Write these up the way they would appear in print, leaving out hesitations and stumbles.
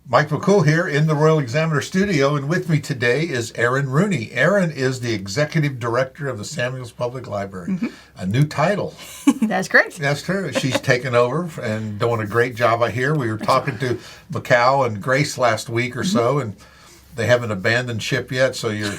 Mike McCool here in the Royal Examiner studio, and with me today is Erin Rooney. Erin is the Executive Director of the Samuels Public Library. Mm-hmm. A new title. That's correct. That's true. She's taken over and doing a great job, I hear. We were talking to Macau and Grace last week or so, and they haven't abandoned ship yet, so you're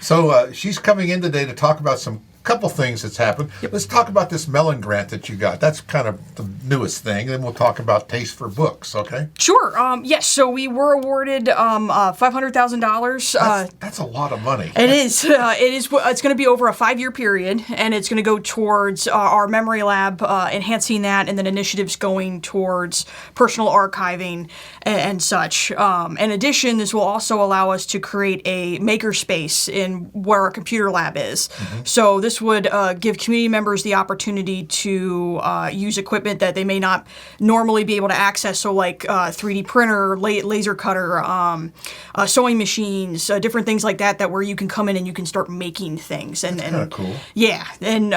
So she's coming in today to talk about some couple things that's happened. Yep. Let's talk about this Mellon grant that you got. That's kind of the newest thing. Then we'll talk about Taste for Books, okay? Sure. Yes, so we were awarded $500,000. That's a lot of money. It is. It's going to be over a 5-year period, and it's going to go towards our memory lab, enhancing that, and then initiatives going towards personal archiving and such. In addition, this will also allow us to create a makerspace in where our computer lab is. Mm-hmm. So this would give community members the opportunity to use equipment that they may not normally be able to access. So like 3D printer, laser cutter, sewing machines, different things like that where you can come in and you can start making things. That's kind of cool. Yeah, and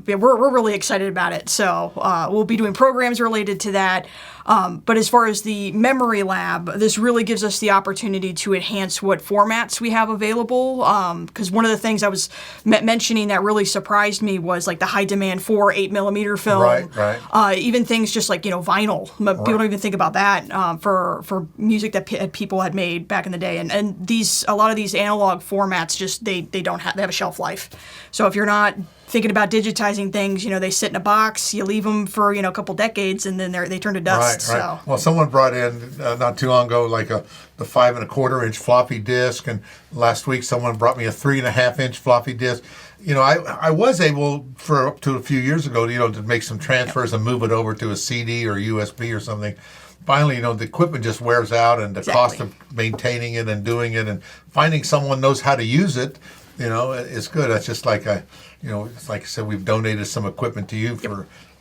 we're really excited about it. So we'll be doing programs related to that. But as far as the memory lab, this really gives us the opportunity to enhance what formats we have available. Because one of the things I was mentioning that really surprised me was like the high demand for 8mm film. Right. Even things just like vinyl. People don't even think about that for music that people had made back in the day. And a lot of these analog formats just they have a shelf life. So if you're not thinking about digitizing things, they sit in a box, you leave them for, a couple decades, and then they turn to dust. Right. So. Well, someone brought in not too long ago like the 5.25-inch floppy disk, and last week someone brought me a 3.5-inch floppy disk. I was able for up to a few years ago, to make some transfers and move it over to a CD or USB or something. Finally, the equipment just wears out, and the cost of maintaining it and doing it and finding someone knows how to use it, is good. That's just like it's like I said, we've donated some equipment to you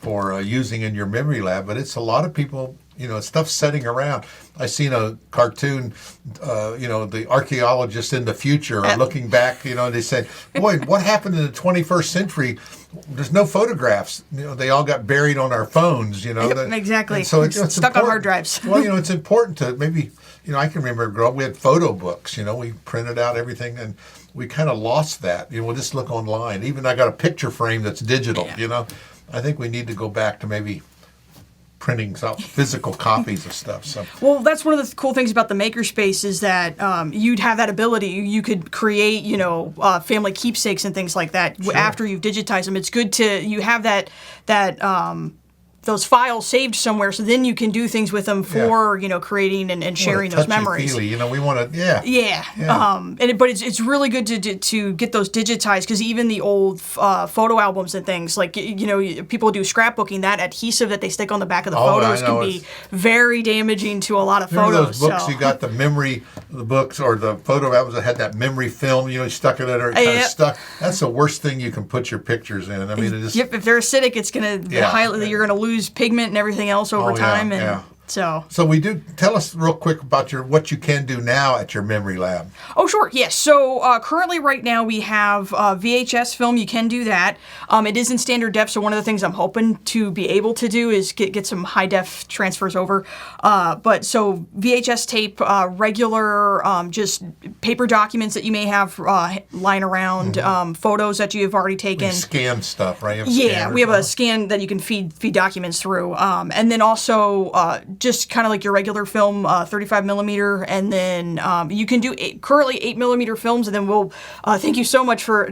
for using in your memory lab, but it's a lot of people, stuff's sitting around. I seen a cartoon, the archaeologists in the future are looking back, they said, boy, what happened in the 21st century? There's no photographs. They all got buried on our phones, Exactly. So it's stuck on hard drives. Well, it's important to maybe, I can remember growing up, we had photo books, we printed out everything, and we kind of lost that. We'll just look online. Even I got a picture frame that's digital, I think we need to go back to maybe printing some physical copies of stuff. So. Well, that's one of the cool things about the makerspace is that you'd have that ability. You could create, family keepsakes and things like that after you've digitized them. It's good you have that those files saved somewhere, so then you can do things with them for creating and sharing those memories. We want to, but it's really good to get those digitized, because even the old photo albums and things like people do scrapbooking, that adhesive that they stick on the back of the photos can be very damaging to a lot of photos. Those books you got the books or the photo albums that had that memory film stuck in it or it kind of stuck. That's the worst thing you can put your pictures in. I mean, if they're acidic, it's going to you're going to lose pigment and everything else over time. So we do. Tell us real quick about what you can do now at your memory lab. Oh, sure. Yes. So currently right now we have VHS film. You can do that. It is in standard def. So one of the things I'm hoping to be able to do is get some high def transfers over. But so VHS tape, regular, just paper documents that you may have lying around, photos that you have already taken. We scan stuff, right? We have a scan that you can feed documents through. And then also just kind of like your regular film, 35mm, and then you can do currently 8mm films, and then we'll thank you so much for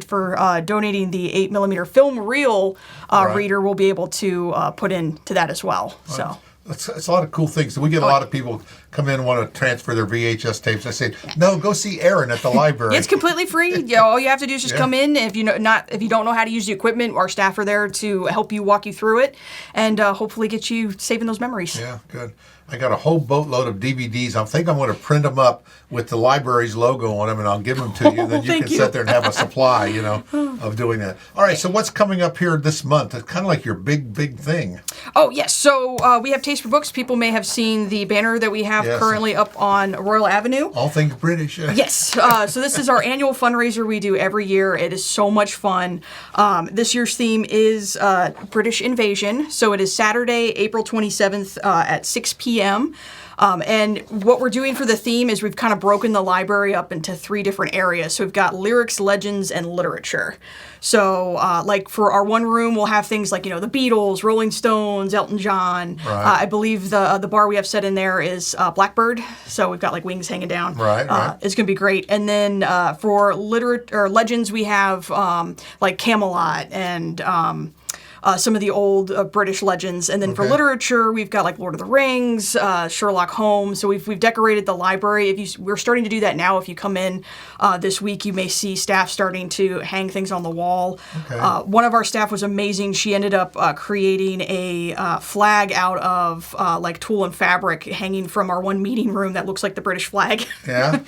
donating the 8mm film reel reader. We'll be able to put into that as well. So. It's a lot of cool things. We get a lot of people come in and want to transfer their VHS tapes. I say, no, go see Erin at the library. It's completely free. All you have to do is just come in. If you don't know how to use the equipment, our staff are there to help you, walk you through it, and hopefully get you saving those memories. Yeah, good. I got a whole boatload of DVDs. I think I'm going to print them up with the library's logo on them, and I'll give them to you. Then you can sit there and have a supply, of doing that. All right, so what's coming up here this month? It's kind of like your big thing. Oh, yes. So we have Taste for Books. People may have seen the banner that we have currently up on Royal Avenue. All things British. Yes. So this is our annual fundraiser we do every year. It is so much fun. This year's theme is British Invasion. So it is Saturday, April 27th at 6 p.m. And what we're doing for the theme is we've kind of broken the library up into 3 different areas. So we've got lyrics, legends, and literature. So, like for our one room, we'll have things like, the Beatles, Rolling Stones, Elton John. Right. I believe the bar we have set in there is Blackbird. So we've got like wings hanging down. Right. It's going to be great. And then for legends, we have like Camelot and some of the old British legends. And then for literature, we've got like Lord of the Rings, Sherlock Holmes. So we've decorated the library. We're starting to do that now. If you come in this week, you may see staff starting to hang things on the wall. Okay. One of our staff was amazing. She ended up creating a flag out of like tulle and fabric hanging from our one meeting room that looks like the British flag. Yeah.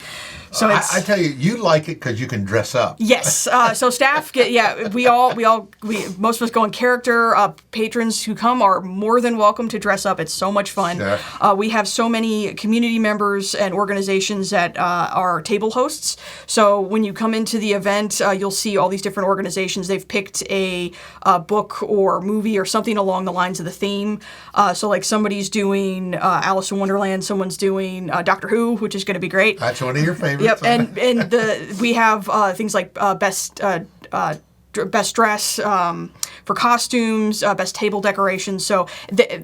So I tell you like it because you can dress up. Yes. So staff we most of us go in character. Patrons who come are more than welcome to dress up. It's so much fun. Sure. We have so many community members and organizations that are table hosts. So when you come into the event, you'll see all these different organizations. They've picked a book or movie or something along the lines of the theme. So like somebody's doing Alice in Wonderland, someone's doing Doctor Who, which is going to be great. That's one of your favorites. Yep, and we have things like best dress for costumes, best table decorations. So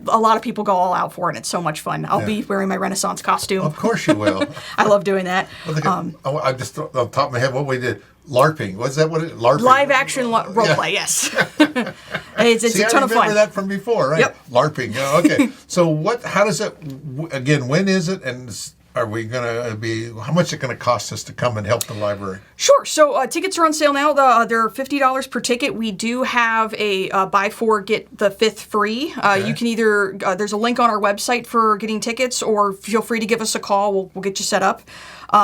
a lot of people go all out for it, and it's so much fun. I'll be wearing my Renaissance costume. Of course you will. I love doing that. I just on the top of my head, what we did, LARPing. What's that? LARPing? Live action role play, yes. It's a ton of fun. I remember that from before, right? Yep. LARPing. Yeah, okay. So how does it, again, when is it, and are we going to be, how much is it going to cost us to come and help the library? Sure. So tickets are on sale now. They're $50 per ticket. We do have a buy 4, get the 5th free. You can either, there's a link on our website for getting tickets, or feel free to give us a call. We'll get you set up.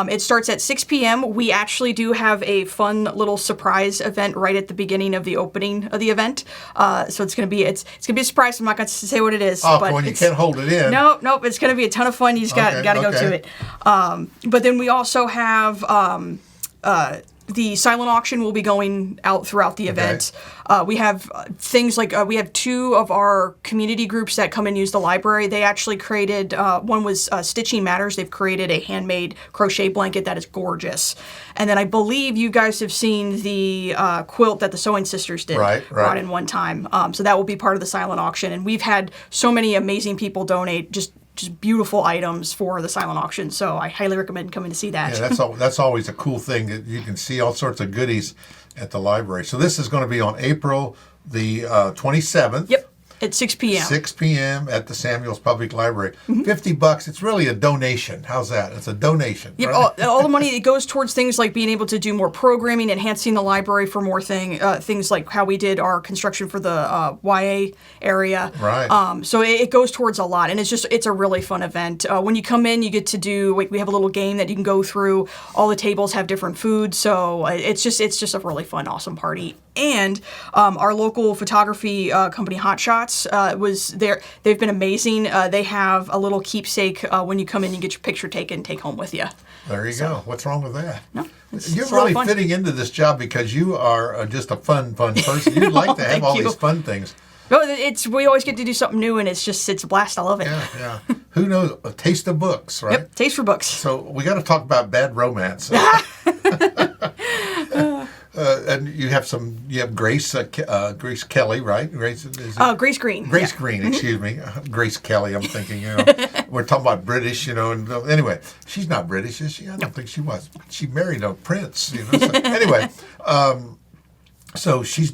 It starts at 6 p.m. We actually do have a fun little surprise event right at the beginning of the opening of the event. So it's gonna be a surprise. I'm not gonna say what it is. Oh, but when you can't hold it in. Nope. It's gonna be a ton of fun. You just got to go to it. But then we also have the silent auction will be going out throughout the event. We have things like we have 2 of our community groups that come and use the library. They actually created, one was Stitching Matters. They've created a handmade crochet blanket that is gorgeous. And then I believe you guys have seen the quilt that the Sewing Sisters did. Right. Brought in one time. So that will be part of the silent auction. And we've had so many amazing people donate just beautiful items for the silent auction. So I highly recommend coming to see that. Yeah, that's always a cool thing, that you can see all sorts of goodies at the library. So this is going to be on April the 27th. Yep. At 6 p.m. 6 p.m. at the Samuels Public Library. $50. It's really a donation. How's that? It's a donation. Yep, right? all the money, it goes towards things like being able to do more programming, enhancing the library for more things like how we did our construction for the YA area. Right. So it goes towards a lot, and it's a really fun event. When you come in, you get to do, we have a little game that you can go through. All the tables have different foods, so it's just a really fun, awesome party. And our local photography company, Hot Shots, was there. They've been amazing. They have a little keepsake when you come in. You get your picture taken, take home with you. There you go. What's wrong with that? No, You're really fitting into this job because you are just a fun person. You like to have all these fun things. No, we always get to do something new, and it's a blast. I love it. Yeah. Who knows? A taste of books, right? Yep, taste for books. So we got to talk about bad romance. And you have Grace Kelly, right? Grace Grace Green. Grace Green, excuse me. Grace Kelly, I'm thinking, we're talking about British, and anyway, she's not British, is she? I don't think she was. She married a prince, So, anyway, so she's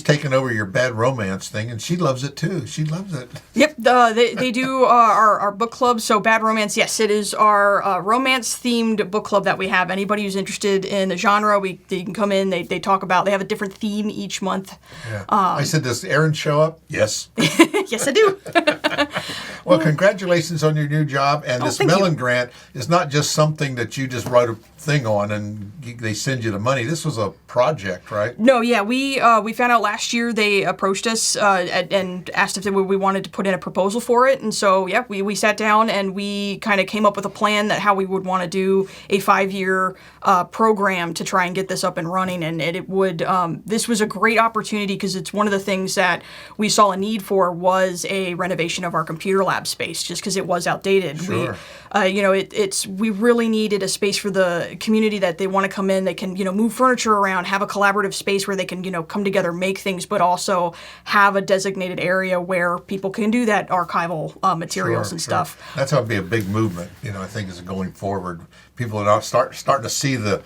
taking over your bad romance thing, and she loves it too. She loves it. Yep, they do our book club. So Bad Romance, yes, it is our romance-themed book club that we have. Anybody who's interested in the genre, they can come in. They talk about. They have a different theme each month. Yeah. I said, does Erin show up? Yes. Yes, I do. Well, congratulations on your new job. And this Mellon grant is not just something that you just wrote a thing on and they send you the money. This was a project, right? No, yeah. Yeah, we found out last year. They approached us and asked if we wanted to put in a proposal for it. And so, yeah, we sat down and we kind of came up with a plan that how we would want to do a 5-year program to try and get this up and running. And it would, this was a great opportunity because it's one of the things that we saw a need for was a renovation of our computer lab space, just because it was outdated. Sure. We really needed a space for the community that they want to come in. They can, move furniture around, have a collaborative space where they can, come together, make things, but also have a designated area where people can do that archival materials and stuff. That's going to be a big movement, I think, is going forward. People are starting to see the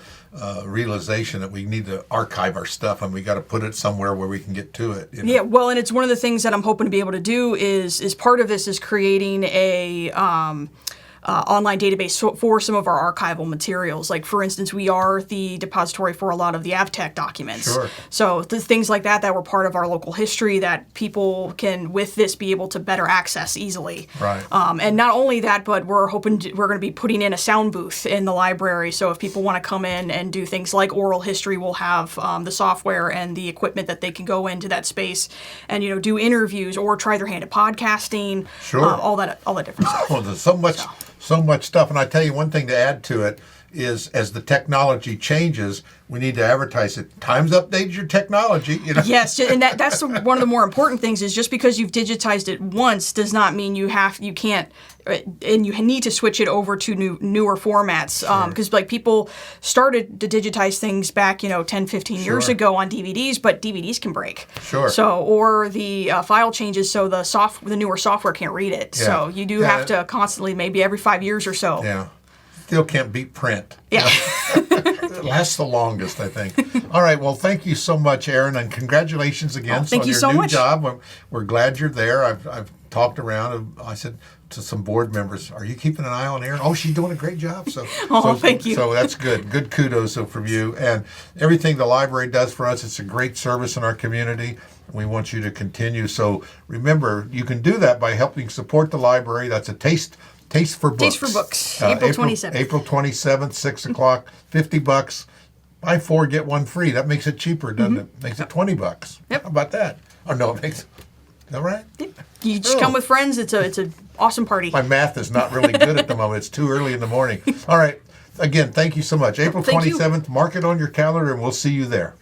realization that we need to archive our stuff and we got to put it somewhere where we can get to it. Yeah, well, and it's one of the things that I'm hoping to be able to do is part of this is creating a online database for some of our archival materials. Like, for instance, we are the depository for a lot of the AvTech documents. Sure. So things like that were part of our local history that people can, with this, be able to better access easily. Right. And not only that, but we're going to be putting in a sound booth in the library. So if people want to come in and do things like oral history, we'll have the software and the equipment that they can go into that space and do interviews or try their hand at podcasting. Sure. All that different stuff. Well, there's so much stuff. And I tell you one thing to add to it is as the technology changes, we need to advertise it. Time's updated your technology. Yes, and that's one of the more important things is just because you've digitized it once does not mean you can't, and you need to switch it over to newer formats. Because people started to digitize things back, 10, 15 years ago on DVDs, but DVDs can break. Sure. So, or the file changes, so the newer software can't read it. Yeah. So you do have to constantly, maybe every 5 years or so. Yeah. Still can't beat print. Yeah. It lasts the longest, I think. All right. Well, thank you so much, Erin, and congratulations again thank on you your so new much. job. We're glad you're there. I've talked around. I said to some board members, "Are you keeping an eye on Erin?" "Oh, she's doing a great job." So, thank you. So that's good. Good kudos from you and everything the library does for us. It's a great service in our community. We want you to continue. So remember, you can do that by helping support the library. That's a Taste for Books. Taste for Books, April 27th. April 27th, 6 o'clock, $50. Buy 4, get 1 free. That makes it cheaper, doesn't it? Makes it $20. Yep. How about that? Oh, no, is that right? You just come with friends. It's an awesome party. My math is not really good at the moment. It's too early in the morning. All right. Again, thank you so much. April 27th, mark it on your calendar, and we'll see you there.